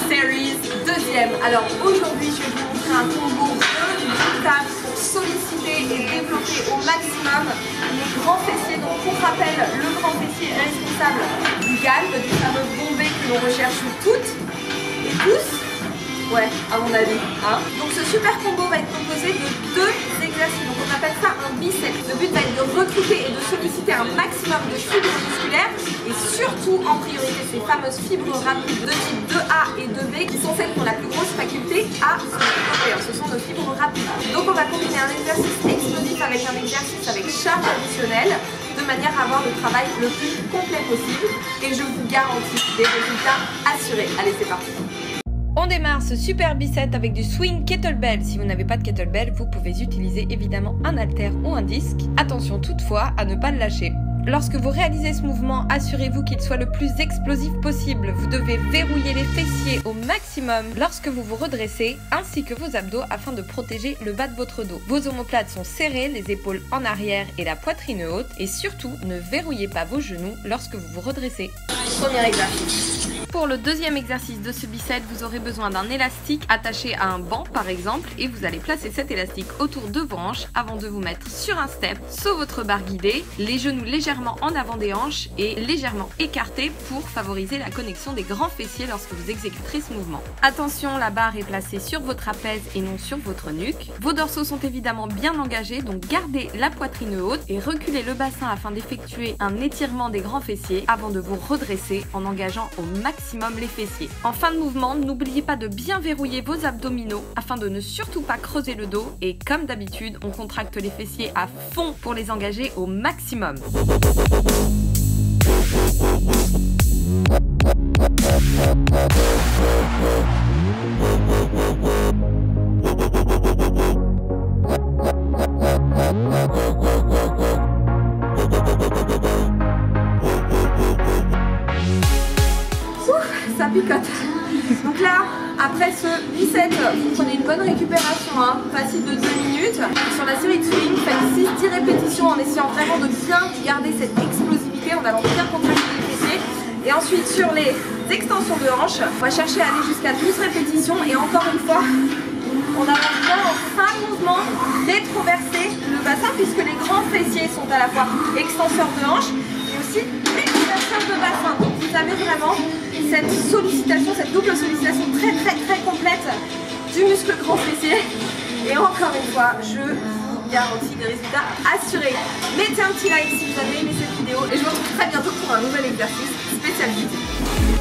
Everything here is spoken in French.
Series deuxième. Alors aujourd'hui je vais vous montrer un combo véritable pour solliciter et développer au maximum les grands fessiers. Donc pour rappel, le grand fessier est responsable du galbe, du fameux bombé que l'on recherche toutes et tous. Ouais, à mon avis. Hein. Donc ce super combo va être composé de 2 exercices. Donc on appelle ça un biceps. Le but va être de recruter et de solliciter un maximum de fibres musculaires et surtout en priorité ces fameuses fibres rapides de type 2A et 2B qui sont celles qui ont la plus grosse faculté à se développer. Ce sont nos fibres rapides. Donc on va combiner un exercice explosif avec un exercice avec charge additionnelle de manière à avoir le travail le plus complet possible et je vous garantis des résultats assurés. Allez, c'est parti. On démarre ce super bicep avec du swing kettlebell. Si vous n'avez pas de kettlebell, vous pouvez utiliser évidemment un haltère ou un disque. Attention toutefois à ne pas le lâcher. Lorsque vous réalisez ce mouvement, assurez-vous qu'il soit le plus explosif possible. Vous devez verrouiller les fessiers au maximum lorsque vous vous redressez, ainsi que vos abdos afin de protéger le bas de votre dos. Vos omoplates sont serrées, les épaules en arrière et la poitrine haute. Et surtout, ne verrouillez pas vos genoux lorsque vous vous redressez. Premier exercice. Pour le deuxième exercice de ce bicep, vous aurez besoin d'un élastique attaché à un banc par exemple et vous allez placer cet élastique autour de vos hanches avant de vous mettre sur un step sur votre barre guidée, les genoux légèrement en avant des hanches et légèrement écartés pour favoriser la connexion des grands fessiers lorsque vous exécuterez ce mouvement. Attention, la barre est placée sur votre trapèze et non sur votre nuque. Vos dorsaux sont évidemment bien engagés, donc gardez la poitrine haute et reculez le bassin afin d'effectuer un étirement des grands fessiers avant de vous redresser en engageant au maximum les fessiers. En fin de mouvement, n'oubliez pas de bien verrouiller vos abdominaux afin de ne surtout pas creuser le dos et comme d'habitude, on contracte les fessiers à fond pour les engager au maximum. Ça picote. Donc là, après ce bicep, vous prenez une bonne récupération, hein, facile de 2 minutes. Sur la série de swing, faites 6-10 répétitions en essayant vraiment de bien garder cette explosivité, en allant bien contracter les fessiers. Et ensuite sur les extensions de hanches, on va chercher à aller jusqu'à 12 répétitions. Et encore une fois, on avance bien en fin de mouvement, rétroverser le bassin puisque les grands fessiers sont à la fois extenseurs de hanches et aussi extenseurs de bassin. Donc vous avez vraiment cette sollicitation, cette double sollicitation très complète du muscle grand fessier. Et encore une fois, je vous garantis des résultats assurés. Mettez un petit like si vous avez aimé cette vidéo et je vous retrouve très bientôt pour un nouvel exercice spécial vidéo.